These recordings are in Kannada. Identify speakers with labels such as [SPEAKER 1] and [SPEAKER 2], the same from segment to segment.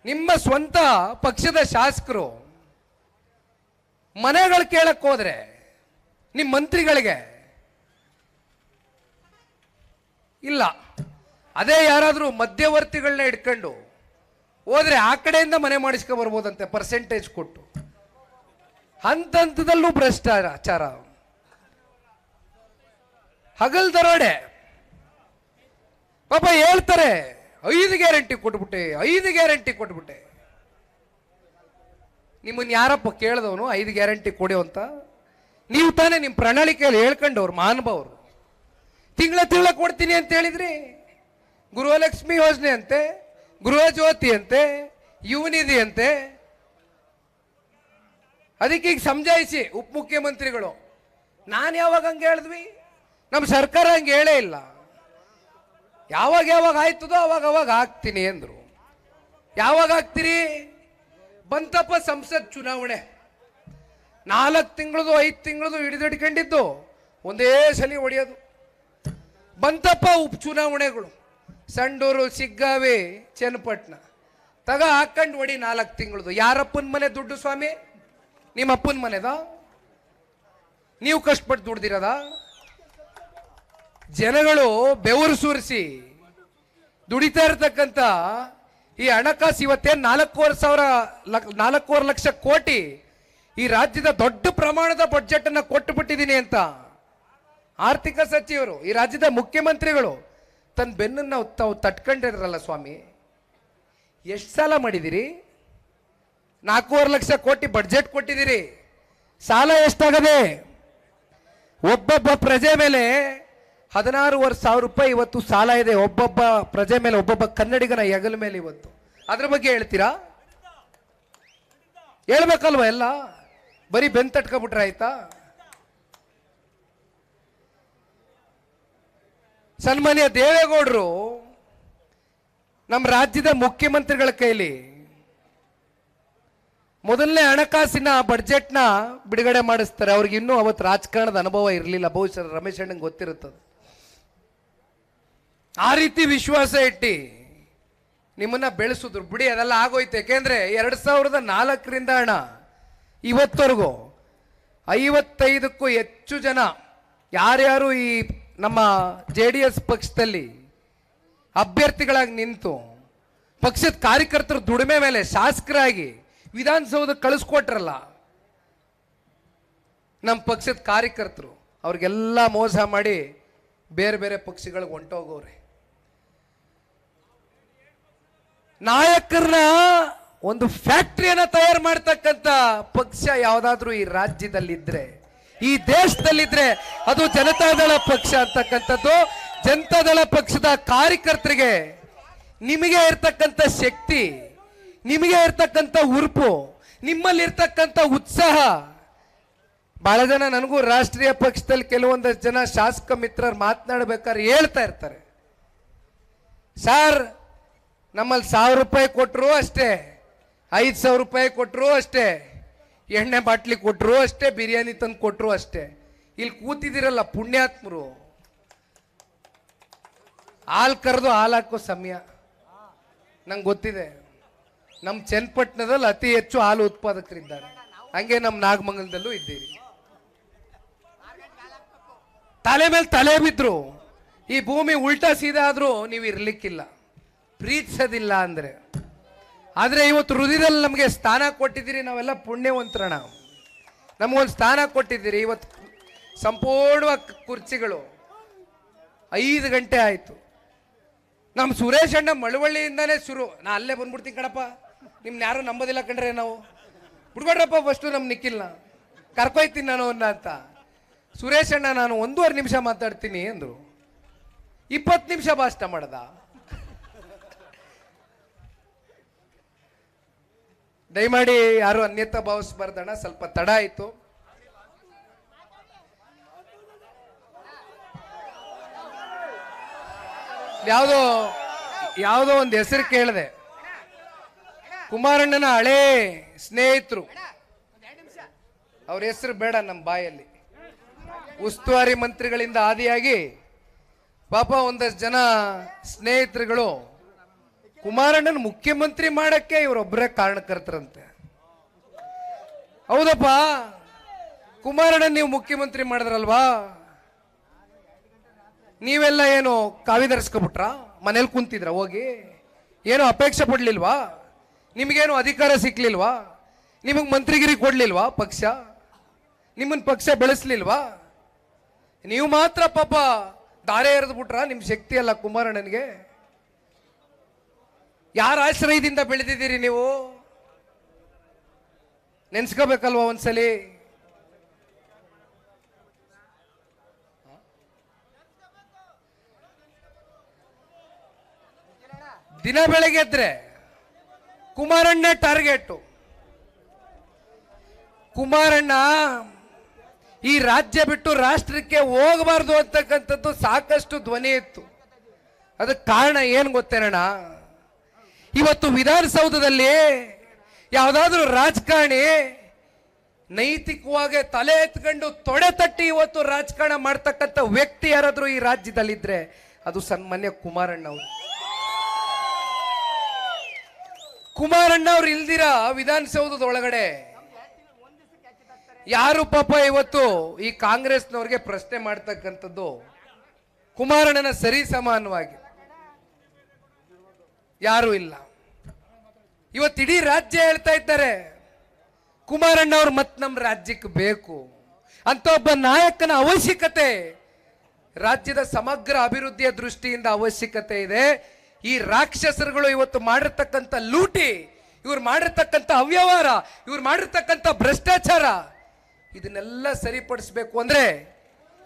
[SPEAKER 1] ನಿಮ್ಮ ಸ್ವಂತ ಪಕ್ಷದ ಶಾಸಕರು ಮನೆಗಳು ಕೇಳಕ್ ಹೋದ್ರೆ ನಿಮ್ಮ ಮಂತ್ರಿಗಳಿಗೆ ಇಲ್ಲ, ಅದೇ ಯಾರಾದರೂ ಮಧ್ಯವರ್ತಿಗಳನ್ನ ಇಟ್ಕೊಂಡು ಹೋದ್ರೆ ಆ ಕಡೆಯಿಂದ ಮನೆ ಮಾಡಿಸ್ಕೊ ಬರ್ಬೋದಂತೆ ಪರ್ಸೆಂಟೇಜ್ ಕೊಟ್ಟು. ಹಂತದಲ್ಲೂ ಭ್ರಷ್ಟಾಚಾರ, ಹಗಲ್ ದರೋಡೆ. ಪಾಪ ಹೇಳ್ತಾರೆ 5 ಗ್ಯಾರಂಟಿ ಕೊಟ್ಬಿಟ್ಟೆ, 5 ಗ್ಯಾರಂಟಿ ಕೊಟ್ಬಿಟ್ಟೆ. ನಿಮ್ಮನ್ನ ಯಾರಪ್ಪ ಕೇಳಿದವನು 5 ಗ್ಯಾರಂಟಿ ಕೊಡಿ ಅಂತ? ನೀವು ತಾನೇ ನಿಮ್ಮ ಪ್ರಣಾಳಿಕೆಯಲ್ಲಿ ಹೇಳ್ಕೊಂಡವ್ರು ಮಹಾನುಭಾವರು. ತಿಂಗಳ ಕೊಡ್ತೀನಿ ಅಂತ ಹೇಳಿದ್ರಿ. ಗೃಹಲಕ್ಷ್ಮಿ ಯೋಜನೆ ಅಂತೆ, ಗೃಹ ಜ್ಯೋತಿ ಅಂತೆ, ಯುವನಿಧಿ ಅಂತೆ. ಅದಕ್ಕೆ ಈಗ ಸಮಜಾಯಿಸಿ ಉಪಮುಖ್ಯಮಂತ್ರಿಗಳು. ನಾನು ಯಾವಾಗ ಹಂಗೆ ಹೇಳಿದ್ವಿ? ನಮ್ಮ ಸರ್ಕಾರ ಹಂಗೆ ಹೇಳೇ ಇಲ್ಲ. ಯಾವಾಗ ಆಯ್ತದೋ ಅವಾಗ ಆಗ್ತೀನಿ ಅಂದ್ರು. ಯಾವಾಗ ಆಗ್ತೀರಿ? ಬಂತಪ್ಪ ಸಂಸತ್ ಚುನಾವಣೆ, 4 ತಿಂಗಳದು 5 ತಿಂಗಳದು ಹಿಡಿದಿಡ್ಕೊಂಡಿದ್ದು ಒಂದೇ ಸಲ ಹೊಡೆಯೋದು. ಬಂತಪ್ಪ ಉಪಚುನಾವಣೆಗಳು, ಸಂಡೂರು, ಸಿಗ್ಗಾವಿ, ಚನ್ನಪಟ್ಟಣ ಹಾಕೊಂಡು ಹೊಡಿ 4 ತಿಂಗಳದು. ಯಾರಪ್ಪನ ಮನೆ ದುಡ್ಡು ಸ್ವಾಮಿ? ನಿಮ್ಮ ಅಪ್ಪನ ಮನೆದ? ನೀವು ಕಷ್ಟಪಟ್ಟು ದುಡ್ದಿರದ? ಜನಗಳು ಬೆವರು ಸುರಿಸಿ ದುಡಿತಾ ಇರತಕ್ಕಂಥ ಈ ಹಣಕಾಸು ಇವತ್ತೇನು 4,500 ಲಕ್ಷ ಕೋಟಿ ಈ ರಾಜ್ಯದ ದೊಡ್ಡ ಪ್ರಮಾಣದ ಬಡ್ಜೆಟ್ ಅನ್ನ ಕೊಟ್ಟು ಬಿಟ್ಟಿದ್ದೀನಿ ಅಂತ ಆರ್ಥಿಕ ಸಚಿವರು, ಈ ರಾಜ್ಯದ ಮುಖ್ಯಮಂತ್ರಿಗಳು ತನ್ನ ಬೆನ್ನನ್ನು ತಾವು ತಟ್ಕೊಂಡಿರಲ್ಲ ಸ್ವಾಮಿ. ಎಷ್ಟು ಸಾಲ ಮಾಡಿದಿರಿ? 4,500 ಲಕ್ಷ ಕೋಟಿ ಬಡ್ಜೆಟ್ ಕೊಟ್ಟಿದ್ದೀರಿ. ಸಾಲ ಎಷ್ಟಾಗದೆ? ಒಬ್ಬೊಬ್ಬ ಪ್ರಜೆ ಮೇಲೆ 16,500 ರೂಪಾಯಿ ಇವತ್ತು ಸಾಲ ಇದೆ. ಒಬ್ಬೊಬ್ಬ ಪ್ರಜೆ ಮೇಲೆ, ಒಬ್ಬೊಬ್ಬ ಕನ್ನಡಿಗನ ಹೆಗಲ ಮೇಲೆ ಇವತ್ತು. ಅದ್ರ ಬಗ್ಗೆ ಹೇಳ್ತೀರಾ? ಹೇಳ್ಬೇಕಲ್ವ? ಎಲ್ಲ ಬರೀ ಬೆಂತಟ್ಕೊಬಿಟ್ರೆ ಆಯ್ತಾ? ಸನ್ಮಾನ್ಯ ದೇವೇಗೌಡರು ನಮ್ಮ ರಾಜ್ಯದ ಮುಖ್ಯಮಂತ್ರಿಗಳ ಕೈಲಿ ಮೊದಲನೇ ಹಣಕಾಸಿನ ಬಡ್ಜೆಟ್ನ ಬಿಡುಗಡೆ ಮಾಡಿಸ್ತಾರೆ. ಅವ್ರಿಗೆ ಇನ್ನೂ ಅವತ್ತು ರಾಜಕಾರಣದ ಅನುಭವ ಇರಲಿಲ್ಲ. ಬಹುಶಃ ರಮೇಶ್ ಅಣ್ಣಂಗೆ ಗೊತ್ತಿರುತ್ತದೆ. ಆ ರೀತಿ ವಿಶ್ವಾಸ ಇಟ್ಟು ನಿಮ್ಮನ್ನ ಬೆಳೆಸಿದ್ರು. ಬಿಡಿ, ಅದೆಲ್ಲ ಆಗೋಯ್ತು. ಯಾಕೆಂದ್ರೆ 2004ರಿಂದ ಹಣ ಇವತ್ತವರೆಗೂ 55ಕ್ಕೂ ಹೆಚ್ಚು ಜನ ಯಾರ್ಯಾರು ಈ ನಮ್ಮ JDS ಪಕ್ಷದಲ್ಲಿ ಅಭ್ಯರ್ಥಿಗಳಾಗಿ ನಿಂತು ಪಕ್ಷದ ಕಾರ್ಯಕರ್ತರು ದುಡಿಮೆ ಮೇಲೆ ಶಾಸಕರಾಗಿ ವಿಧಾನಸೌಧಕ್ಕೆ ಕಳಿಸ್ಕೊಟ್ರಲ್ಲ, ನಮ್ಮ ಪಕ್ಷದ ಕಾರ್ಯಕರ್ತರು ಅವ್ರಿಗೆಲ್ಲ ಮೋಸ ಮಾಡಿ ಬೇರೆ ಬೇರೆ ಪಕ್ಷಗಳಿಗೆ ಹೊಂಟೋಗೋರೆ. ನಾಯಕರನ್ನ ಒಂದು ಫ್ಯಾಕ್ಟರಿಯನ್ನ ತಯಾರು ಮಾಡ್ತಕ್ಕಂಥ ಪಕ್ಷ ಯಾವುದಾದ್ರೂ ಈ ರಾಜ್ಯದಲ್ಲಿದ್ರೆ, ಈ ದೇಶದಲ್ಲಿದ್ರೆ ಅದು ಜನತಾದಳ ಪಕ್ಷ ಅಂತಕ್ಕಂಥದ್ದು. ಜನತಾದಳ ಪಕ್ಷದ ಕಾರ್ಯಕರ್ತರಿಗೆ ನಿಮಗೆ ಇರ್ತಕ್ಕಂಥ ಶಕ್ತಿ, ನಿಮಗೆ ಇರ್ತಕ್ಕಂಥ ಉರುಪು, ನಿಮ್ಮಲ್ಲಿ ಇರ್ತಕ್ಕಂಥ ಉತ್ಸಾಹ. ಬಹಳ ಜನ ನನಗೂ ರಾಷ್ಟ್ರೀಯ ಪಕ್ಷದಲ್ಲಿ ಕೆಲವೊಂದಷ್ಟು ಜನ ಶಾಸಕ ಮಿತ್ರರು ಮಾತನಾಡಬೇಕಾದ್ರೆ ಹೇಳ್ತಾ ಇರ್ತಾರೆ, ಸರ್ ನಮ್ಮಲ್ಲಿ 1,000 ರೂಪಾಯಿ ಕೊಟ್ಟರು ಅಷ್ಟೇ, 5,000 ರೂಪಾಯಿ ಕೊಟ್ಟರು ಅಷ್ಟೇ, ಎಣ್ಣೆ ಬಾಟ್ಲಿ ಕೊಟ್ಟರು ಅಷ್ಟೇ, ಬಿರಿಯಾನಿ ತಂದು ಕೊಟ್ಟರು ಅಷ್ಟೇ. ಇಲ್ಲಿ ಕೂತಿದ್ದೀರಲ್ಲ ಪುಣ್ಯಾತ್ಮರು, ಹಾಲು ಕರೆದು ಹಾಲು ಹಾಕೋ ಸಮಯ ನಂಗೆ ಗೊತ್ತಿದೆ. ನಮ್ಮ ಚನ್ನಪಟ್ಟಣದಲ್ಲಿ ಅತಿ ಹೆಚ್ಚು ಹಾಲು ಉತ್ಪಾದಕರಿದ್ದಾರೆ, ಹಂಗೆ ನಮ್ಮ ನಾಗಮಂಗಲದಲ್ಲೂ ಇದ್ದೀರಿ. ತಲೆ ಮೇಲೆ ತಲೆ ಬಿದ್ರು ಈ ಭೂಮಿ ಉಲ್ಟಾ ಸೀದಾ ಆದ್ರೂ ನೀವು ಇರ್ಲಿಕ್ಕಿಲ್ಲ, ಪ್ರೀತಿಸೋದಿಲ್ಲ ಅಂದ್ರೆ. ಆದ್ರೆ ಇವತ್ತು ಹೃದಯದಲ್ಲಿ ನಮಗೆ ಸ್ಥಾನ ಕೊಟ್ಟಿದ್ದೀರಿ, ನಾವೆಲ್ಲ ಪುಣ್ಯವಂತರಣ. ನಮಗೊಂದು ಸ್ಥಾನ ಕೊಟ್ಟಿದ್ದೀರಿ. ಇವತ್ತು ಸಂಪೂರ್ಣವಾಗಿ ಕುರ್ಚಿಗಳು 5 ಗಂಟೆ ಆಯ್ತು. ನಮ್ಮ ಸುರೇಶ್ ಅಣ್ಣ ಮಳವಳ್ಳಿಯಿಂದಾನೇ ಶುರು. ನಾ ಅಲ್ಲೇ ಬಂದ್ಬಿಡ್ತೀನಿ ಕಣಪ್ಪ, ನಿಮ್ನ ಯಾರು ನಂಬೋದಿಲ್ಲ ಕಂಡ್ರೆ ನಾವು ಬಿಡ್ಕೊಡ್ರಪ್ಪ ಫಸ್ಟು ನಮ್ಮ ನಿಖಿಲ್ನ ಕರ್ಕೊಯ್ತೀನಿ ನಾನು ಅಂತ. ಸುರೇಶ್ ಅಣ್ಣ ನಾನು 1.5 ನಿಮಿಷ ಮಾತಾಡ್ತೀನಿ ಅಂದ್ರು, 20 ನಿಮಿಷ ಭಾಷಣ ಮಾಡದ. ದಯಮಾಡಿ ಯಾರು ಅನ್ಯತಾ ಭಾವಿಸಬಾರ್ದಣ್ಣ, ಸ್ವಲ್ಪ ತಡ ಆಯ್ತು. ಯಾವುದೋ ಒಂದು ಹೆಸರು ಕೇಳಿದೆ, ಕುಮಾರಣ್ಣನ ಹಳೇ ಸ್ನೇಹಿತರು, ಅವ್ರ ಹೆಸರು ಬೇಡ ನಮ್ಮ ಬಾಯಲ್ಲಿ. ಉಸ್ತುವಾರಿ ಮಂತ್ರಿಗಳಿಂದ ಆದಿಯಾಗಿ ಪಾಪ ಒಂದಷ್ಟು ಜನ ಸ್ನೇಹಿತರುಗಳು ಕುಮಾರಣ್ಣನ ಮುಖ್ಯಮಂತ್ರಿ ಮಾಡಕ್ಕೆ ಇವರೊಬ್ಬರೇ ಕಾರಣಕರ್ತರಂತೆ. ಹೌದಪ್ಪ, ಕುಮಾರಣ್ಣನ ನೀವು ಮುಖ್ಯಮಂತ್ರಿ ಮಾಡಿದ್ರಲ್ವಾ, ನೀವೆಲ್ಲ ಏನು ಕಾವಿ ಧರಿಸ್ಕೊಬಿಟ್ರ? ಮನೇಲಿ ಕುಂತಿದ್ರ ಹೋಗಿ? ಏನು ಅಪೇಕ್ಷೆ ಪಡ್ಲಿಲ್ವಾ? ನಿಮಗೇನು ಅಧಿಕಾರ ಸಿಕ್ಲಿಲ್ವಾ? ನಿಮಗೆ ಮಂತ್ರಿಗಿರಿ ಕೊಡ್ಲಿಲ್ವಾ ಪಕ್ಷ? ನಿಮ್ಮನ್ನ ಪಕ್ಷ ಬೆಳೆಸ್ಲಿಲ್ವಾ? ನೀವು ಮಾತ್ರ ಪಾಪ ದಾರೆ ಎರೆದು ಬಿಟ್ರ? ನಿಮ್ ಶಕ್ತಿ ಅಲ್ಲ ಕುಮಾರಣ್ಣನಿಗೆ. ಯಾರ ಆಶ್ರಯದಿಂದ ಬೆಳೆದಿದ್ದೀರಿ ನೀವು? ನೆನ್ಸ್ಕೋಬೇಕಲ್ವಾ ಒಂದ್ಸಲಿ. ದಿನ ಬೆಳಗ್ಗೆ ಎದ್ರೆ ಕುಮಾರಣ್ಣ ಟಾರ್ಗೆಟ್. ಕುಮಾರಣ್ಣ ಈ ರಾಜ್ಯ ಬಿಟ್ಟು ರಾಷ್ಟ್ರಕ್ಕೆ ಹೋಗಬಾರ್ದು ಅಂತಕ್ಕಂಥದ್ದು ಸಾಕಷ್ಟು ಧ್ವನಿ ಇತ್ತು. ಅದಕ್ಕೆ ಕಾರಣ ಏನು ಗೊತ್ತೇನಣ್ಣ? ಇವತ್ತು ವಿಧಾನಸೌಧದಲ್ಲಿ ಯಾವುದಾದ್ರೂ ರಾಜಕಾರಣಿ ನೈತಿಕವಾಗಿ ತಲೆ ಎತ್ಕೊಂಡು ತೊಡೆ ತಟ್ಟಿ ಇವತ್ತು ರಾಜಕಾರಣ ಮಾಡ್ತಕ್ಕಂಥ ವ್ಯಕ್ತಿ ಯಾರಾದ್ರೂ ಈ ರಾಜ್ಯದಲ್ಲಿದ್ರೆ ಅದು ಸನ್ಮಾನ್ಯ ಕುಮಾರಣ್ಣ ಅವರು. ಕುಮಾರಣ್ಣ ಅವ್ರು ಇಲ್ದಿರ ವಿಧಾನಸೌಧದ ಒಳಗಡೆ ಯಾರು ಪಾಪ ಇವತ್ತು ಈ ಕಾಂಗ್ರೆಸ್ನವ್ರಿಗೆ ಪ್ರಶ್ನೆ ಮಾಡ್ತಕ್ಕಂಥದ್ದು ಕುಮಾರಣ್ಣನ ಸರಿ ಸಮಾನವಾಗಿ ಯಾರು ಇಲ್ಲ. ಇವತ್ತು ಇಡೀ ರಾಜ್ಯ ಹೇಳ್ತಾ ಇದ್ದಾರೆ ಕುಮಾರಣ್ಣ ಅವ್ರು ಮತ್ ನಮ್ಮ ರಾಜ್ಯಕ್ಕೆ ಬೇಕು ಅಂತ. ಒಬ್ಬ ನಾಯಕನ ಅವಶ್ಯಕತೆ ರಾಜ್ಯದ ಸಮಗ್ರ ಅಭಿವೃದ್ಧಿಯ ದೃಷ್ಟಿಯಿಂದ ಅವಶ್ಯಕತೆ ಇದೆ. ಈ ರಾಕ್ಷಸರುಗಳು ಇವತ್ತು ಮಾಡಿರ್ತಕ್ಕಂಥ ಲೂಟಿ, ಇವ್ರು ಮಾಡಿರ್ತಕ್ಕಂಥ ಅವ್ಯವಹಾರ, ಇವ್ರು ಮಾಡಿರ್ತಕ್ಕಂಥ ಭ್ರಷ್ಟಾಚಾರ, ಇದನ್ನೆಲ್ಲ ಸರಿಪಡಿಸಬೇಕು ಅಂದ್ರೆ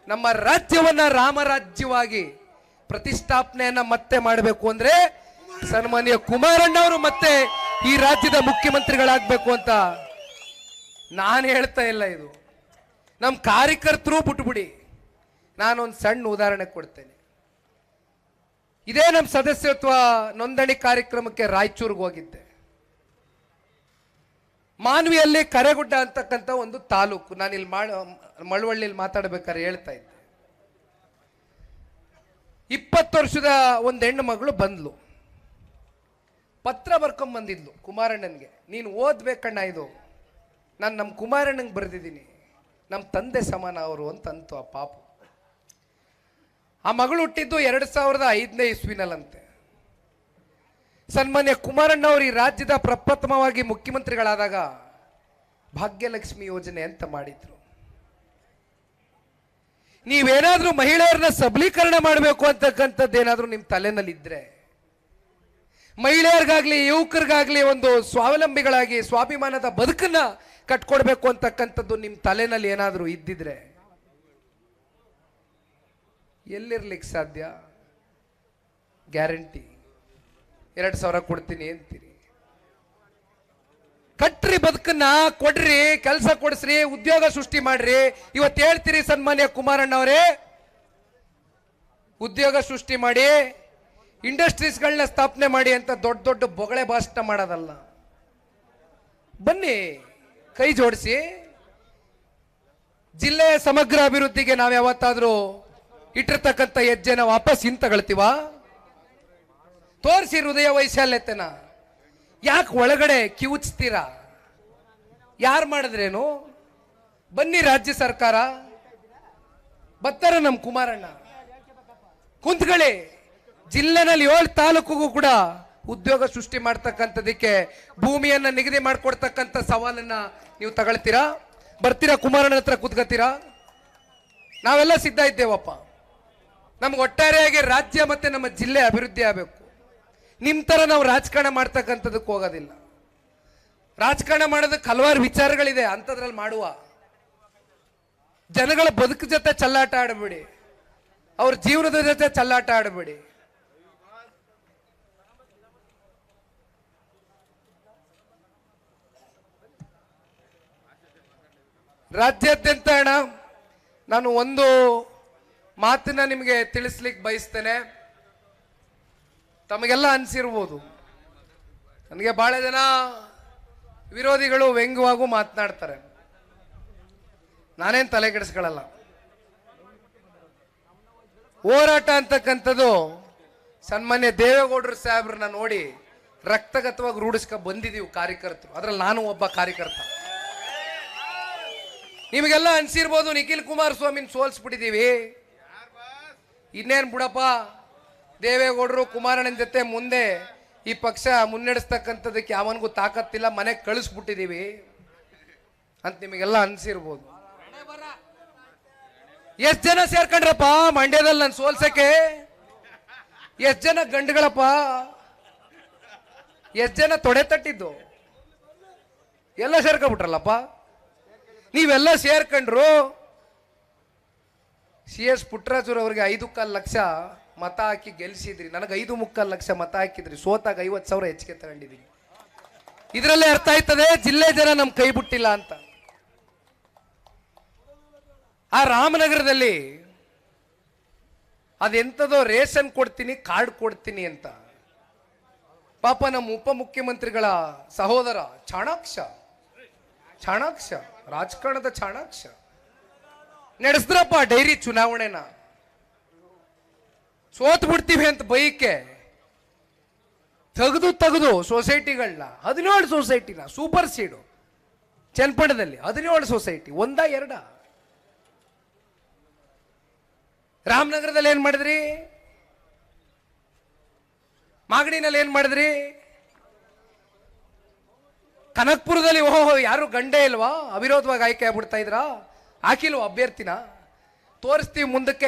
[SPEAKER 1] ನಮ್ಮ ರಾಜ್ಯವನ್ನ ರಾಮರಾಜ್ಯವಾಗಿ ಪ್ರತಿಷ್ಠಾಪನೆಯನ್ನ ಮತ್ತೆ ಮಾಡಬೇಕು ಅಂದ್ರೆ ಸನ್ಮಾನ್ಯ ಕುಮಾರಣ್ಣ ಅವರು ಮತ್ತೆ ಈ ರಾಜ್ಯದ ಮುಖ್ಯಮಂತ್ರಿಗಳಾಗಬೇಕು ಅಂತ ನಾನು ಹೇಳ್ತಾ ಇಲ್ಲ. ಇದು ನಮ್ಮ ಕಾರ್ಯಕರ್ತರು ಬಿಟ್ಬಿಡಿ. ನಾನೊಂದು ಸಣ್ಣ ಉದಾಹರಣೆ ಕೊಡ್ತೇನೆ. ಇದೇ ನಮ್ಮ ಸದಸ್ಯತ್ವ ನೋಂದಣಿ ಕಾರ್ಯಕ್ರಮಕ್ಕೆ ರಾಯಚೂರಿಗೆ ಹೋಗಿದ್ದೆ. ಮಾನ್ವಿಯಲ್ಲಿ ಕರೆಗುಡ್ಡ ಅಂತಕ್ಕಂಥ ಒಂದು ತಾಲೂಕು. ನಾನಿಲ್ಲಿ ಮಳವಳ್ಳಿಯಲ್ಲಿ ಮಾತಾಡ್ಬೇಕಾದ್ರೆ ಹೇಳ್ತಾ ಇದ್ದೆ. 20 ವರ್ಷದ ಒಂದು ಹೆಣ್ಣು ಮಗಳು ಬಂದ್ಲು, ಪತ್ರ ಬರ್ಕೊಂಡ್ ಬಂದಿದ್ಲು ಕುಮಾರಣ್ಣನ್ಗೆ. ನೀನು ಓದ್ಬೇಕಣ್ಣ, ಇದು ನಾನು ನಮ್ಮ ಕುಮಾರಣ್ಣಂಗೆ ಬರೆದಿದ್ದೀನಿ, ನಮ್ಮ ತಂದೆ ಸಮಾನ ಅವರು ಅಂತಂತು ಆ ಪಾಪು. ಆ ಮಗಳು ಹುಟ್ಟಿದ್ದು 2005ನೇ ಇಸ್ವಿನಲ್ಲಂತೆ. ಸನ್ಮಾನ್ಯ ಕುಮಾರಣ್ಣ ಅವರು ಈ ರಾಜ್ಯದ ಪ್ರಪ್ರಥಮವಾಗಿ ಮುಖ್ಯಮಂತ್ರಿಗಳಾದಾಗ ಭಾಗ್ಯಲಕ್ಷ್ಮಿ ಯೋಜನೆ ಅಂತ ಮಾಡಿದ್ರು. ನೀವೇನಾದ್ರೂ ಮಹಿಳೆಯರನ್ನ ಸಬಲೀಕರಣ ಮಾಡಬೇಕು ಅಂತಕ್ಕಂಥದ್ದು ಏನಾದ್ರೂ ನಿಮ್ ತಲೆನಲ್ಲಿ ಇದ್ರೆ, ಮಹಿಳೆಯರಿಗಾಗ್ಲಿ ಯುವಕರಿಗಾಗ್ಲಿ ಒಂದು ಸ್ವಾವಲಂಬಿಗಳಾಗಿ ಸ್ವಾಭಿಮಾನದ ಬದುಕನ್ನ ಕಟ್ಕೊಡ್ಬೇಕು ಅಂತಕ್ಕಂಥದ್ದು ನಿಮ್ ತಲೆನಲ್ಲಿ ಏನಾದ್ರೂ ಇದ್ದಿದ್ರೆ ಎಲ್ಲಿರ್ಲಿಕ್ಕೆ ಸಾಧ್ಯ? ಗ್ಯಾರಂಟಿ 2,000 ಕೊಡ್ತೀನಿ ಅಂತೀರಿ. ಕಟ್ರಿ, ಬದುಕನ್ನ ಕೊಡ್ರಿ, ಕೆಲಸ ಕೊಡಿಸ್ರಿ, ಉದ್ಯೋಗ ಸೃಷ್ಟಿ ಮಾಡ್ರಿ. ಇವತ್ತು ಹೇಳ್ತೀರಿ ಸನ್ಮಾನ್ಯ ಕುಮಾರಣ್ಣ ಅವರೇ, ಉದ್ಯೋಗ ಸೃಷ್ಟಿ ಮಾಡಿ, ಇಂಡಸ್ಟ್ರೀಸ್ಗಳನ್ನ ಸ್ಥಾಪನೆ ಮಾಡಿ ಅಂತ ದೊಡ್ಡ ದೊಡ್ಡ ಬೊಗಳೆ ಭಾಷಣ ಮಾಡೋದಲ್ಲ. ಬನ್ನಿ ಕೈ ಜೋಡಿಸಿ. ಜಿಲ್ಲೆಯ ಸಮಗ್ರ ಅಭಿವೃದ್ಧಿಗೆ ನಾವು ಯಾವತ್ತಾದ್ರೂ ಇಟ್ಟಿರ್ತಕ್ಕಂಥ ಹೆಜ್ಜೆನ ವಾಪಸ್ ಹಿಂತಗಳ್ತೀವ? ತೋರಿಸಿ ಹೃದಯ ವೈಶಾಲ್ಯತೆನ. ಯಾಕೆ ಒಳಗಡೆ ಕಿವುಚ್ತೀರಾ? ಯಾರು ಮಾಡಿದ್ರೇನು? ಬನ್ನಿ, ರಾಜ್ಯ ಸರ್ಕಾರ ಬರ್ತಾರ, ನಮ್ಮ ಕುಮಾರಣ್ಣ ಕುಂತ್ಕೊಳ್ಳಿ. ಜಿಲ್ಲೆನಲ್ಲಿ 7 ತಾಲೂಕಿಗೂ ಕೂಡ ಉದ್ಯೋಗ ಸೃಷ್ಟಿ ಮಾಡ್ತಕ್ಕಂಥದಕ್ಕೆ ಭೂಮಿಯನ್ನ ನಿಗದಿ ಮಾಡ್ಕೊಡ್ತಕ್ಕಂಥ ಸವಾಲನ್ನ ನೀವು ತಗೊಳ್ತೀರಾ? ಬರ್ತೀರಾ? ಕುಮಾರಣ್ಣ ಹತ್ರ ಕೂತ್ಕೋತೀರಾ? ನಾವೆಲ್ಲ ಸಿದ್ಧ ಇದ್ದೇವಪ್ಪ. ನಮ್ಗೆ ಒಟ್ಟಾರೆಯಾಗಿ ರಾಜ್ಯ ಮತ್ತೆ ನಮ್ಮ ಜಿಲ್ಲೆ ಅಭಿವೃದ್ಧಿ ಆಗಬೇಕು. ನಿಮ್ ತರ ನಾವು ರಾಜಕಾರಣ ಮಾಡ್ತಕ್ಕಂಥದಕ್ಕೆ ಹೋಗೋದಿಲ್ಲ. ರಾಜಕಾರಣ ಮಾಡೋದಕ್ಕೆ ಹಲವಾರು ವಿಚಾರಗಳಿದೆ, ಅಂಥದ್ರಲ್ಲಿ ಮಾಡುವ. ಜನಗಳ ಬದುಕು ಜೊತೆ ಚಲ್ಲಾಟ ಆಡಬೇಡಿ, ಅವ್ರ ಜೀವನದ ಜೊತೆ ಚಲ್ಲಾಟ ಆಡಬೇಡಿ. ರಾಜ್ಯಾದ್ಯಂತ ಅಣ್ಣ ನಾನು ಒಂದು ಮಾತನ್ನ ನಿಮಗೆ ತಿಳಿಸ್ಲಿಕ್ಕೆ ಬಯಸ್ತೇನೆ. ತಮಗೆಲ್ಲ ಅನ್ಸಿರ್ಬೋದು, ನನಗೆ ಬಹಳ ಜನ ವಿರೋಧಿಗಳು ವ್ಯಂಗ್ಯವಾಗೂ ಮಾತನಾಡ್ತಾರೆ. ನಾನೇನು ತಲೆ ಕೆಡಿಸ್ಕೊಳ್ಳಲ್ಲ. ಹೋರಾಟ ಅಂತಕ್ಕಂಥದ್ದು ಸನ್ಮಾನ್ಯ ದೇವೇಗೌಡರು ಸಾಹೇಬ್ರನ್ನ ನೋಡಿ ರಕ್ತಗತವಾಗಿ ರೂಢಿಸ್ಕ ಬಂದಿದೀವಿ ಕಾರ್ಯಕರ್ತರು. ಅದ್ರಲ್ಲಿ ನಾನು ಒಬ್ಬ ಕಾರ್ಯಕರ್ತ. ನಿಮಗೆಲ್ಲ ಅನ್ಸಿರ್ಬೋದು ನಿಖಿಲ್ ಕುಮಾರಸ್ವಾಮಿನ ಸೋಲ್ಸ್ಬಿಟ್ಟಿದೀವಿ, ಇನ್ನೇನ್ ಬಿಡಪ್ಪ ದೇವೇಗೌಡರು ಕುಮಾರಣ್ಣನ ಜೊತೆ ಮುಂದೆ ಈ ಪಕ್ಷ ಮುನ್ನಡೆಸ್ತಕ್ಕಂಥದಕ್ಕೆ ಯಾವನಿಗೂ ತಾಕತ್ತಿಲ್ಲ, ಮನೆಗೆ ಕಳಿಸ್ಬಿಟ್ಟಿದೀವಿ ಅಂತ ನಿಮಗೆಲ್ಲ ಅನ್ಸಿರ್ಬೋದು. ಎಷ್ಟ್ ಜನ ಸೇರ್ಕೊಂಡ್ರಪ್ಪ ಮಂಡ್ಯದಲ್ಲಿ ನಾನು ಸೋಲ್ಸಕ್ಕೆ? ಎಷ್ಟ್ ಜನ ಗಂಡುಗಳಪ್ಪ? ಎಷ್ಟ್ ಜನ ತೊಡೆ ತಟ್ಟಿದ್ದು? ಎಲ್ಲ ಸೇರ್ಕೊಂಡ್ಬಿಟ್ರಲ್ಲಪ್ಪ. ನೀವೆಲ್ಲ ಸೇರ್ಕೊಂಡ್ರು. CS ಪುಟ್ಟರಾಜುರು ಅವ್ರಿಗೆ 5.25 ಲಕ್ಷ ಮತ ಹಾಕಿ ಗೆಲ್ಸಿದ್ರಿ, ನನಗೆ 5.25 ಲಕ್ಷ ಮತ ಹಾಕಿದ್ರಿ, ಸೋತಾಗ 50,000 ಹೆಚ್ಚಿಗೆ ತಗೊಂಡಿದ್ದೀನಿ. ಇದರಲ್ಲೇ ಅರ್ಥ ಆಯ್ತದೆ ಜಿಲ್ಲೆ ಜನ ನಮ್ ಕೈ ಬಿಟ್ಟಿಲ್ಲ ಅಂತ. ಆ ರಾಮನಗರದಲ್ಲಿ ಅದೆಂಥದೋ ರೇಷನ್ ಕೊಡ್ತೀನಿ, ಕಾರ್ಡ್ ಕೊಡ್ತೀನಿ ಅಂತ ಪಾಪ ನಮ್ಮ ಉಪಮುಖ್ಯಮಂತ್ರಿಗಳ ಸಹೋದರ ಚಾಣಾಕ್ಷ ರಾಜಕಾರಣದ ಚಾಣಾಕ್ಷ ನಡೆಸಿದ್ರಪ್ಪ ಡೈರಿ ಚುನಾವಣೆನ. ಸೋತ್ ಬಿಡ್ತೀವಿ ಅಂತ ಬೈಕೆ ತೆಗೆದು ಸೊಸೈಟಿಗಳನ್ನ 17 ಸೊಸೈಟಿನ ಸೂಪರ್ ಸೀಡು ಚನ್ನಪಟ್ಟಣದಲ್ಲಿ 17 ಸೊಸೈಟಿ, ಒಂದ ಎರಡ? ರಾಮನಗರದಲ್ಲಿ ಏನ್ ಮಾಡಿದ್ರಿ? ಮಾಗಡಿನಲ್ಲಿ ಏನ್ ಮಾಡಿದ್ರಿ? ಕನಕ್ಪುರದಲ್ಲಿ ಓಹೋ ಯಾರು ಗಂಡೇ ಇಲ್ವಾ, ಅವಿರೋಧವಾಗಿ ಆಯ್ಕೆ ಆಗ್ಬಿಡ್ತಾ ಇದ್ರ? ಹಾಕಿಲ್ವ ಅಭ್ಯರ್ಥಿನ? ತೋರಿಸ್ತೀವಿ ಮುಂದಕ್ಕೆ.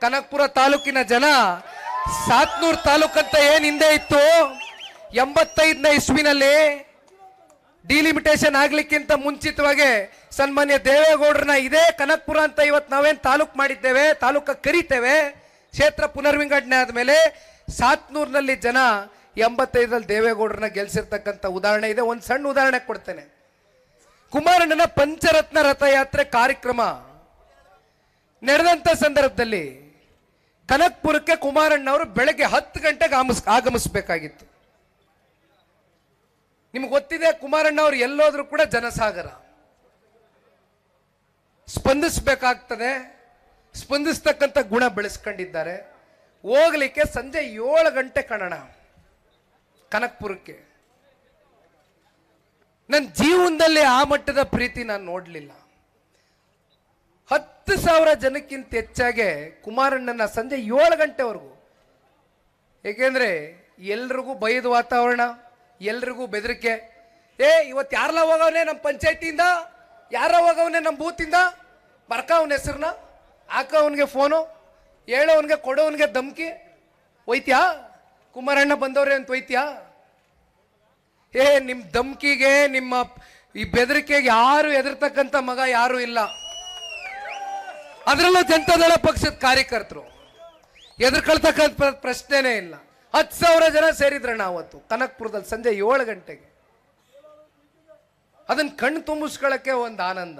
[SPEAKER 1] ಕನಕ್ಪುರ ತಾಲೂಕಿನ ಜನ ಸಾತ್ನೂರ್ ತಾಲೂಕಂತ ಏನ್ ಹಿಂದೆ ಇತ್ತು 85ನೇ ಇಸ್ವಿನಲ್ಲಿ ಡಿಲಿಮಿಟೇಷನ್ ಆಗ್ಲಿಕ್ಕಿಂತ ಮುಂಚಿತವಾಗಿ ಸನ್ಮಾನ್ಯ ದೇವೇಗೌಡರನ್ನ ಇದೇ ಕನಕ್ಪುರ ಅಂತ ಇವತ್ತು ನಾವೇನ್ ತಾಲೂಕ್ ಮಾಡಿದ್ದೇವೆ, ತಾಲೂಕ ಕರಿತೇವೆ, ಕ್ಷೇತ್ರ ಪುನರ್ವಿಂಗಡಣೆ ಆದ್ಮೇಲೆ ಸಾತ್ನೂರ್ನಲ್ಲಿ ಜನ 85ರಲ್ಲಿ ದೇವೇಗೌಡರನ್ನ ಗೆಲ್ಸಿರ್ತಕ್ಕಂಥ ಉದಾಹರಣೆ ಇದೆ. ಒಂದು ಸಣ್ಣ ಉದಾಹರಣೆ ಕೊಡ್ತೇನೆ. ಕುಮಾರಣ್ಣನ ಪಂಚರತ್ನ ರಥಯಾತ್ರೆ ಕಾರ್ಯಕ್ರಮ ನಡೆದಂತ ಸಂದರ್ಭದಲ್ಲಿ ಕನಕ್ಪುರಕ್ಕೆ ಕುಮಾರಣ್ಣವರು ಬೆಳಗ್ಗೆ 10 ಗಂಟೆಗೆ ಆಗಮಿಸಬೇಕಾಗಿತ್ತು. ನಿಮ್ಗೆ ಗೊತ್ತಿದೆ ಕುಮಾರಣ್ಣವ್ರು ಎಲ್ಲೋದ್ರೂ ಕೂಡ ಜನಸಾಗರ, ಸ್ಪಂದಿಸಬೇಕಾಗ್ತದೆ, ಸ್ಪಂದಿಸ್ತಕ್ಕಂಥ ಗುಣ ಬೆಳೆಸ್ಕೊಂಡಿದ್ದಾರೆ. ಹೋಗ್ಲಿಕ್ಕೆ ಸಂಜೆ 7 ಗಂಟೆ ಕಣಣ ಕನಕ್ಪುರಕ್ಕೆ. ನನ್ನ ಜೀವನದಲ್ಲಿ ಆ ಮಟ್ಟದ ಪ್ರೀತಿ ನಾನು ನೋಡ್ಲಿಲ್ಲ. 10,000 ಜನಕ್ಕಿಂತ ಹೆಚ್ಚಾಗೆ ಕುಮಾರಣ್ಣನ ಸಂಜೆ 7 ಗಂಟೆವರೆಗೂ. ಏಕೆಂದ್ರೆ ಎಲ್ರಿಗೂ ಭಯದ ವಾತಾವರಣ, ಎಲ್ರಿಗೂ ಬೆದರಿಕೆ. ಇವತ್ತು ಯಾರಲ್ಲ ಹೋಗವನೆ ನಮ್ಮ ಪಂಚಾಯತಿಯಿಂದ, ಯಾರ ಹೋಗವನೆ ನಮ್ಮ ಬೂತಿಂದ, ಬರ್ಕ ಅವನ ಹೆಸರನ್ನ ಹಾಕ, ಅವನಿಗೆ ಫೋನು ಹೇಳೋವನ್ಗೆ, ಕೊಡೋವನ್ಗೆ ಧಮ್ಕಿ. ಒಯ್ತ್ಯಾ ಕುಮಾರಣ್ಣ ಬಂದವ್ರೆ ಅಂತ ಒಯ್ತ್ಯಾ? ನಿಮ್ಮ ಧಮ್ಕಿಗೆ, ನಿಮ್ಮ ಈ ಬೆದರಿಕೆಗೆ ಯಾರು ಎದುರ್ತಕ್ಕಂಥ ಮಗ ಯಾರು ಇಲ್ಲ. ಅದರಲ್ಲೂ ಜನತಾದಳ ಪಕ್ಷದ ಕಾರ್ಯಕರ್ತರು ಎದುರ್ಕೊಳ್ತಕ್ಕಂಥ ಪ್ರಶ್ನೆನೇ ಇಲ್ಲ. 10,000 ಜನ ಸೇರಿದ್ರಣ್ಣ ಅವತ್ತು ಕನಕ್ಪುರದಲ್ಲಿ ಸಂಜೆ 7 ಗಂಟೆಗೆ. ಅದನ್ನ ಕಣ್ಣು ತುಂಬಿಸ್ಕೊಳ್ಳಕ್ಕೆ ಒಂದು ಆನಂದ,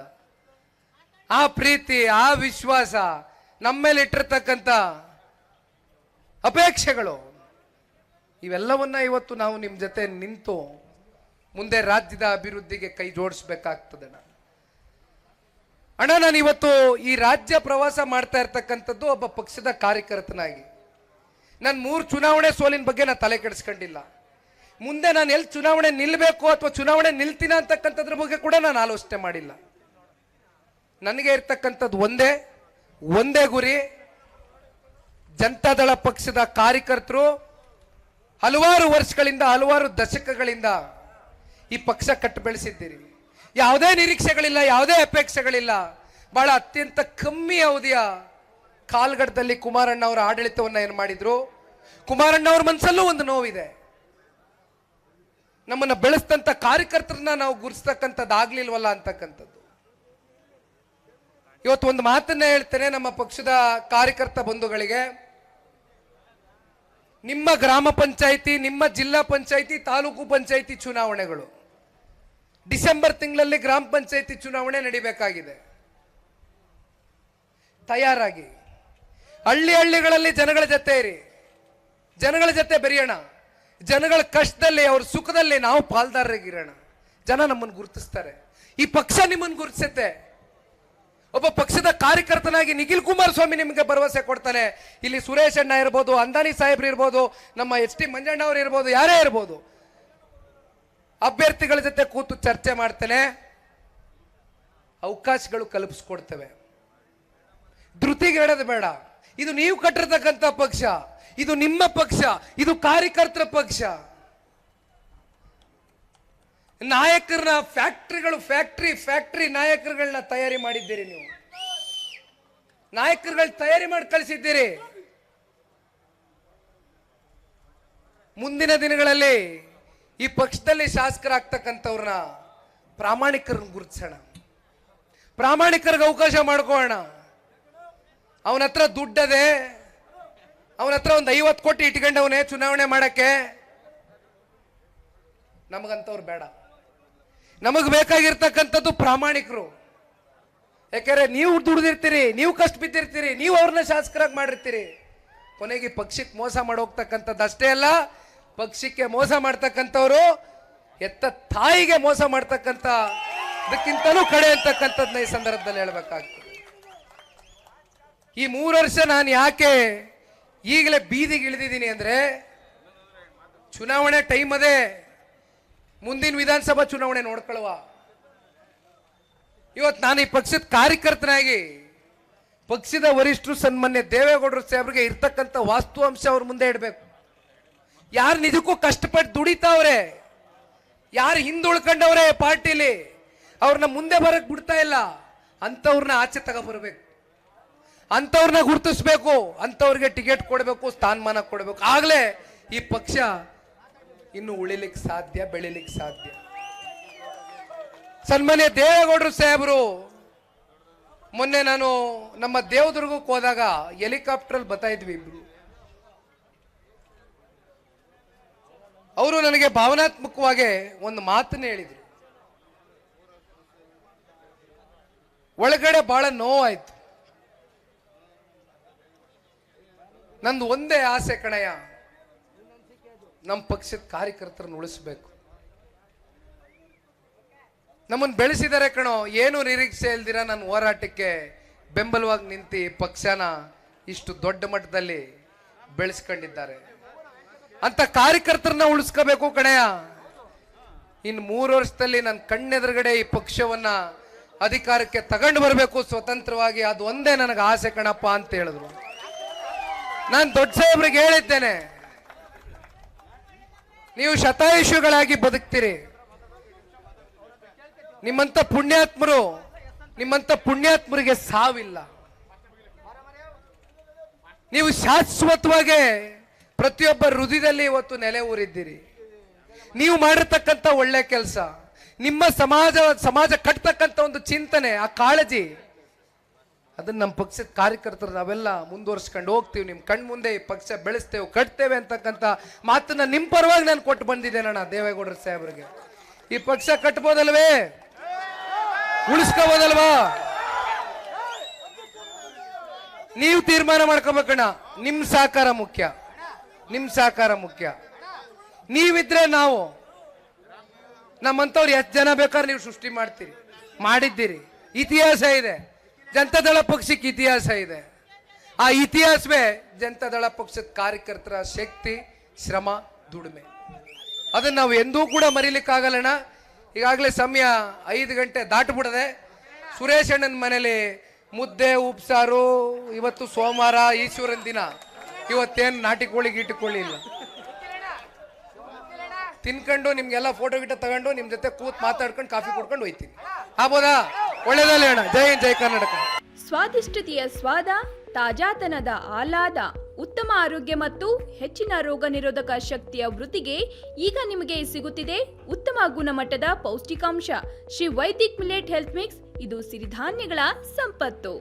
[SPEAKER 1] ಆ ಪ್ರೀತಿ, ಆ ವಿಶ್ವಾಸ, ನಮ್ಮ ಮೇಲೆ ಇಟ್ಟಿರ್ತಕ್ಕಂಥ ಅಪೇಕ್ಷೆಗಳು, ಇವೆಲ್ಲವನ್ನ ಇವತ್ತು ನಾವು ನಿಮ್ಮ ಜೊತೆ ನಿಂತು ಮುಂದೆ ರಾಜ್ಯದ ಅಭಿವೃದ್ಧಿಗೆ ಕೈ ಜೋಡಿಸ್ಬೇಕಾಗ್ತದೆ. ಅಣ್ಣ ನಾನು ಇವತ್ತು ಈ ರಾಜ್ಯ ಪ್ರವಾಸ ಮಾಡ್ತಾ ಇರ್ತಕ್ಕಂಥದ್ದು ಒಬ್ಬ ಪಕ್ಷದ ಕಾರ್ಯಕರ್ತನಾಗಿ. ನಾನು 3 ಚುನಾವಣೆ ಸೋಲಿನ ಬಗ್ಗೆ ನಾನು ತಲೆ ಕೆಡಿಸ್ಕೊಂಡಿಲ್ಲ. ಮುಂದೆ ನಾನು ಎಲ್ಲಿ ಚುನಾವಣೆ ನಿಲ್ಲಬೇಕು ಅಥವಾ ಚುನಾವಣೆ ನಿಲ್ತೀನ ಅಂತಕ್ಕಂಥದ್ರ ಬಗ್ಗೆ ಕೂಡ ನಾನು ಆಲೋಚನೆ ಮಾಡಿಲ್ಲ. ನನಗೆ ಇರ್ತಕ್ಕಂಥದ್ದು ಒಂದೇ ಗುರಿ. ಜನತಾದಳ ಪಕ್ಷದ ಕಾರ್ಯಕರ್ತರು ಹಲವಾರು ವರ್ಷಗಳಿಂದ, ಹಲವಾರು ದಶಕಗಳಿಂದ ಈ ಪಕ್ಷ ಕಟ್ಟು ಬೆಳೆಸಿದ್ದೀರಿ. ಯಾವುದೇ ನಿರೀಕ್ಷೆಗಳಿಲ್ಲ, ಯಾವುದೇ ಅಪೇಕ್ಷೆಗಳಿಲ್ಲ. ಬಹಳ ಅತ್ಯಂತ ಕಮ್ಮಿ ಅವಧಿಯ ಕಾಲ್ಗಡದಲ್ಲಿ ಕುಮಾರಣ್ಣ ಅವರ ಆಡಳಿತವನ್ನ ಏನು ಮಾಡಿದ್ರು. ಕುಮಾರಣ್ಣ ಅವ್ರ ಮನಸ್ಸಲ್ಲೂ ಒಂದು ನೋವಿದೆ. ನಮ್ಮನ್ನ ಬೆಳೆಸ್ತಂತ ಕಾರ್ಯಕರ್ತರನ್ನ ನಾವು ಗುರುಸ್ತಕ್ಕಂಥದ್ದು ಆಗ್ಲಿಲ್ವಲ್ಲ ಅಂತಕ್ಕಂಥದ್ದು. ಇವತ್ತು ಒಂದು ಮಾತನ್ನ ಹೇಳ್ತೇನೆ ನಮ್ಮ ಪಕ್ಷದ ಕಾರ್ಯಕರ್ತ ಬಂಧುಗಳಿಗೆ. ನಿಮ್ಮ ಗ್ರಾಮ ಪಂಚಾಯಿತಿ, ನಿಮ್ಮ ಜಿಲ್ಲಾ ಪಂಚಾಯಿತಿ, ತಾಲೂಕು ಪಂಚಾಯಿತಿ ಚುನಾವಣೆಗಳು ಡಿಸೆಂಬರ್ ತಿಂಗಳಲ್ಲಿ ಗ್ರಾಮ ಪಂಚಾಯಿತಿ ಚುನಾವಣೆ ನಡಿಬೇಕಾಗಿದೆ. ತಯಾರಾಗಿ ಹಳ್ಳಿಗಳಲ್ಲಿ ಜನಗಳ ಜೊತೆ ಇರಿ, ಜನಗಳ ಜೊತೆ ಬೆರೆಯೋಣ. ಜನಗಳ ಕಷ್ಟದಲ್ಲಿ, ಅವ್ರ ಸುಖದಲ್ಲಿ ನಾವು ಪಾಲ್ದಾರರಾಗಿರೋಣ. ಜನ ನಮ್ಮನ್ನು ಗುರುತಿಸ್ತಾರೆ, ಈ ಪಕ್ಷ ನಿಮ್ಮನ್ನು ಗುರುತಿಸುತ್ತೆ. ಒಬ್ಬ ಪಕ್ಷದ ಕಾರ್ಯಕರ್ತನಾಗಿ ನಿಖಿಲ್ ಕುಮಾರಸ್ವಾಮಿ ನಿಮಗೆ ಭರವಸೆ ಕೊಡ್ತಾನೆ. ಇಲ್ಲಿ ಸುರೇಶ್ ಅಣ್ಣ ಇರ್ಬೋದು, ಅಂದಾನಿ ಸಾಹೇಬ್ರು ಇರ್ಬೋದು, ನಮ್ಮ ಎಚ್ ಟಿ ಮಂಜಣ್ಣ ಅವರು ಇರ್ಬೋದು, ಯಾರೇ ಇರ್ಬೋದು, ಅಭ್ಯರ್ಥಿಗಳ ಜೊತೆ ಕೂತು ಚರ್ಚೆ ಮಾಡ್ತೇನೆ, ಅವಕಾಶಗಳು ಕಲ್ಪಿಸ್ಕೊಡ್ತೇವೆ. ಧೃತಿಗೆ ಹೇಳೋದು ಬೇಡ. ಇದು ನೀವು ಕಟ್ಟಿರ್ತಕ್ಕಂಥ ಪಕ್ಷ, ಇದು ನಿಮ್ಮ ಪಕ್ಷ, ಇದು ಕಾರ್ಯಕರ್ತರ ಪಕ್ಷ. ನಾಯಕರನ್ನ ಫ್ಯಾಕ್ಟ್ರಿ ನಾಯಕರುಗಳನ್ನ ತಯಾರಿ ಮಾಡಿದ್ದೀರಿ. ನೀವು ನಾಯಕರುಗಳ ತಯಾರಿ ಮಾಡಿ ಕಳಿಸಿದ್ದೀರಿ. ಮುಂದಿನ ದಿನಗಳಲ್ಲಿ ಈ ಪಕ್ಷದಲ್ಲಿ ಶಾಸಕರಾಗ್ತಕ್ಕಂಥವ್ರನ್ನ ಪ್ರಾಮಾಣಿಕರನ್ನ ಗುರುತಿಸೋಣ, ಪ್ರಾಮಾಣಿಕರಿಗೆ ಅವಕಾಶ ಮಾಡ್ಕೋಣ. ಅವನ ಹತ್ರ ದುಡ್ಡದೆ, ಅವನ ಹತ್ರ ಒಂದು 50 ಕೋಟಿ ಇಟ್ಕೊಂಡವನೇ ಚುನಾವಣೆ ಮಾಡಕ್ಕೆ. ನಮಗಂತವ್ರು ಬೇಡ. ನಮಗ್ ಬೇಕಾಗಿರ್ತಕ್ಕಂಥದ್ದು ಪ್ರಾಮಾಣಿಕರು. ಯಾಕಂದ್ರೆ ನೀವು ದುಡಿದಿರ್ತೀರಿ, ನೀವು ಕಷ್ಟ ಬಿದ್ದಿರ್ತೀರಿ, ನೀವು ಅವ್ರನ್ನ ಶಾಸಕರಾಗಿ ಮಾಡಿರ್ತೀರಿ. ಕೊನೆಗೆ ಪಕ್ಷಕ್ಕೆ ಮೋಸ ಮಾಡೋಗ್ತಕ್ಕಂಥದ್ದು ಅಷ್ಟೇ ಅಲ್ಲ, ಪಕ್ಷಕ್ಕೆ ಮೋಸ ಮಾಡ್ತಕ್ಕಂಥವ್ರು ಎತ್ತ ತಾಯಿಗೆ ಮೋಸ ಮಾಡ್ತಕ್ಕಂಥ ಇದಕ್ಕಿಂತಲೂ ಕಡೆ ಅಂತಕ್ಕಂಥದ್ದನ್ನ ಈ ಸಂದರ್ಭದಲ್ಲಿ ಹೇಳ್ಬೇಕಾಗ್ತದೆ. ಈ 3 ವರ್ಷ ನಾನು ಯಾಕೆ ಈಗಲೇ ಬೀದಿಗೆ ಇಳಿದಿದ್ದೀನಿ ಅಂದ್ರೆ, ಚುನಾವಣೆ ಟೈಮ್ ಅದೇ, ಮುಂದಿನ ವಿಧಾನಸಭಾ ಚುನಾವಣೆ ನೋಡ್ಕೊಳ್ಳುವ. ಇವತ್ತು ನಾನು ಈ ಪಕ್ಷದ ಕಾರ್ಯಕರ್ತನಾಗಿ ಪಕ್ಷದ ವರಿಷ್ಠರು ಸನ್ಮಾನ್ಯ ದೇವೇಗೌಡರು ಸಾಹೇಬ್ರಿಗೆ ಇರ್ತಕ್ಕಂಥ ವಾಸ್ತವಾಂಶ ಅವ್ರ ಮುಂದೆ ಇಡಬೇಕು. ಯಾರು ನಿಜಕ್ಕೂ ಕಷ್ಟಪಟ್ಟು ದುಡಿತಾವ್ರೆ, ಯಾರು ಹಿಂದುಳ್ಕೊಂಡವ್ರೆ ಪಾರ್ಟಿಲಿ, ಅವ್ರನ್ನ ಮುಂದೆ ಬರಕ್ ಬಿಡ್ತಾ ಇಲ್ಲ, ಅಂತವ್ರನ್ನ ಆಚೆ ತಗೊಬರ್ಬೇಕು, ಅಂತವ್ರನ್ನ ಗುರುತಿಸ್ಬೇಕು, ಅಂತವ್ರಿಗೆ ಟಿಕೆಟ್ ಕೊಡಬೇಕು, ಸ್ಥಾನಮಾನ ಕೊಡಬೇಕು. ಆಗ್ಲೇ ಈ ಪಕ್ಷ ಇನ್ನು ಉಳಿಲಿಕ್ಕೆ ಸಾಧ್ಯ, ಬೆಳಿಲಿಕ್ಕೆ ಸಾಧ್ಯ. ಸನ್ಮಾನ್ಯ ದೇವೇಗೌಡರು ಸಾಹೇಬರು ಮೊನ್ನೆ ನಾನು ನಮ್ಮ ದೇವದುರ್ಗಕ್ಕೆ ಹೋದಾಗ ಹೆಲಿಕಾಪ್ಟರ್ ಬರ್ತಾ ಇದ್ವಿ ಇಬ್ರು. ಅವರು ನನಗೆ ಭಾವನಾತ್ಮಕವಾಗಿ ಒಂದು ಮಾತನ್ನ ಹೇಳಿದ್ರು. ಒಳಗಡೆ ಬಹಳ ನೋವಾಯ್ತು. ನಂದು ಒಂದೇ ಆಸೆ ಕಣಯ್ಯ, ನಮ್ಮ ಪಕ್ಷದ ಕಾರ್ಯಕರ್ತರನ್ನು ಉಳಿಸ್ಬೇಕು. ನಮ್ಮನ್ನು ಬೆಳೆಸಿದರೆ ಕಣೋ, ಏನು ನಿರೀಕ್ಷೆ ಇಲ್ದಿರ ನನ್ನ ಹೋರಾಟಕ್ಕೆ ಬೆಂಬಲವಾಗಿ ನಿಂತು ಪಕ್ಷನ ಇಷ್ಟು ದೊಡ್ಡ ಮಟ್ಟದಲ್ಲಿ ಬೆಳೆಸ್ಕೊಂಡಿದ್ದಾರೆ. ಅಂತ ಕಾರ್ಯಕರ್ತರನ್ನ ಉಳಿಸ್ಕೋಬೇಕು ಕಣಯ್ಯ. ಇನ್ನು 3 ವರ್ಷದಲ್ಲಿ ನನ್ನ ಕಣ್ಣೆದುರುಗಡೆ ಈ ಪಕ್ಷವನ್ನ ಅಧಿಕಾರಕ್ಕೆ ತಗೊಂಡು ಬರಬೇಕು ಸ್ವತಂತ್ರವಾಗಿ. ಅದು ಒಂದೇ ನನಗೆ ಆಸೆ ಕಣಪ್ಪ ಅಂತ ಹೇಳಿದ್ರು. ನಾನು ದೊಡ್ಡ ಸಾಹೇಬ್ರಿಗೆ ಹೇಳಿದ್ದೇನೆ, ನೀವು ಶತಾಯುಷಿಗಳಾಗಿ ಬದುಕ್ತೀರಿ. ನಿಮ್ಮಂತ ಪುಣ್ಯಾತ್ಮರಿಗೆ ಸಾವಿಲ್ಲ. ನೀವು ಶಾಶ್ವತವಾಗಿ ಪ್ರತಿಯೊಬ್ಬ ಹೃದಯದಲ್ಲಿ ಇವತ್ತು ನೆಲೆ ಊರಿದ್ದೀರಿ. ನೀವು ಮಾಡಿರ್ತಕ್ಕಂಥ ಒಳ್ಳೆ ಕೆಲಸ, ನಿಮ್ಮ ಸಮಾಜ ಕಟ್ತಕ್ಕಂಥ ಒಂದು ಚಿಂತನೆ, ಆ ಕಾಳಜಿ, ಅದನ್ನ ನಮ್ಮ ಪಕ್ಷದ ಕಾರ್ಯಕರ್ತರು ನಾವೆಲ್ಲ ಮುಂದುವರ್ಸ್ಕೊಂಡು ಹೋಗ್ತೀವಿ. ನಿಮ್ ಕಣ್ ಮುಂದೆ ಈ ಪಕ್ಷ ಬೆಳೆಸ್ತೇವೆ, ಕಟ್ತೇವೆ ಅಂತಕ್ಕಂಥ ಮಾತನ್ನ ನಿಮ್ ಪರವಾಗಿ ನಾನು ಕೊಟ್ಟು ಬಂದಿದ್ದೇನಣ್ಣ ದೇವೇಗೌಡರ ಸಾಹೇಬರಿಗೆ. ಈ ಪಕ್ಷ ಕಟ್ಬೋದಲ್ವೇ, ಉಳಿಸ್ಕೋಬೋದಲ್ವಾ? ನೀವು ತೀರ್ಮಾನ ಮಾಡ್ಕೋಬೇಕಣ್ಣ. ನಿಮ್ ಸಹಕಾರ ಮುಖ್ಯ. ನೀವಿದ್ರೆ ನಾವು, ನಮ್ಮಂತವ್ರು ಎಷ್ಟು ಜನ ಬೇಕಾದ್ರೆ ನೀವು ಸೃಷ್ಟಿ ಮಾಡಿದ್ದೀರಿ. ಇತಿಹಾಸ ಇದೆ, ಜನತಾದಳ ಪಕ್ಷಕ್ಕೆ ಇತಿಹಾಸ ಇದೆ. ಆ ಇತಿಹಾಸವೇ ಜನತಾದಳ ಪಕ್ಷದ ಕಾರ್ಯಕರ್ತರ ಶಕ್ತಿ, ಶ್ರಮ, ದುಡಿಮೆ. ಅದನ್ನ ನಾವು ಎಂದೂ ಕೂಡ ಮರೀಲಿಕ್ಕಾಗಲ್ಲಣ್ಣ. ಈಗಾಗಲೇ ಸಮಯ 5 ಗಂಟೆ ದಾಟಬಿಡದೆ. ಸುರೇಶ್ ಅಣ್ಣನ ಮನೇಲಿ ಮುದ್ದೆ ಉಪ್ಸಾರು, ಇವತ್ತು ಸೋಮವಾರ ಈಶ್ವರನ ದಿನ, ಇವತ್ತೇನು ನಾಟಿ ಕೋಳಿ ಇಲ್ಲ. ತಿನ್ಕೊಂಡು ನಿಮ್ಗೆಲ್ಲ ಫೋಟೋ ಗಿಟ ತಗೊಂಡು ನಿಮ್ ಜೊತೆ ಕೂತ್ ಮಾತಾಡ್ಕೊಂಡು ಕಾಫಿ ಕುಡ್ಕೊಂಡು ಹೋಯ್ತೀನಿ. ಆಗ್ಬೋದಾ? ಒಳ್ಳೇದಲ್ಲ ಅಣ್ಣ. ಜೈ ಹಿಂದ್, ಜೈ ಕರ್ನಾಟಕ.
[SPEAKER 2] ಸ್ವಾದಿಷ್ಟತೆಯ ಸ್ವಾದ, ತಾಜಾತನದ ಆಹ್ಲಾದ, ಉತ್ತಮ ಆರೋಗ್ಯ ಮತ್ತು ಹೆಚ್ಚಿನ ರೋಗ ನಿರೋಧಕ ಶಕ್ತಿಯ ವೃದ್ಧಿಗೆ ಈಗ ನಿಮಗೆ ಸಿಗುತ್ತಿದೆ ಉತ್ತಮ ಗುಣಮಟ್ಟದ ಪೌಷ್ಟಿಕಾಂಶ Shri Vaidik millet health mix. ಇದು ಸಿರಿಧಾನ್ಯಗಳ ಸಂಪತ್ತು.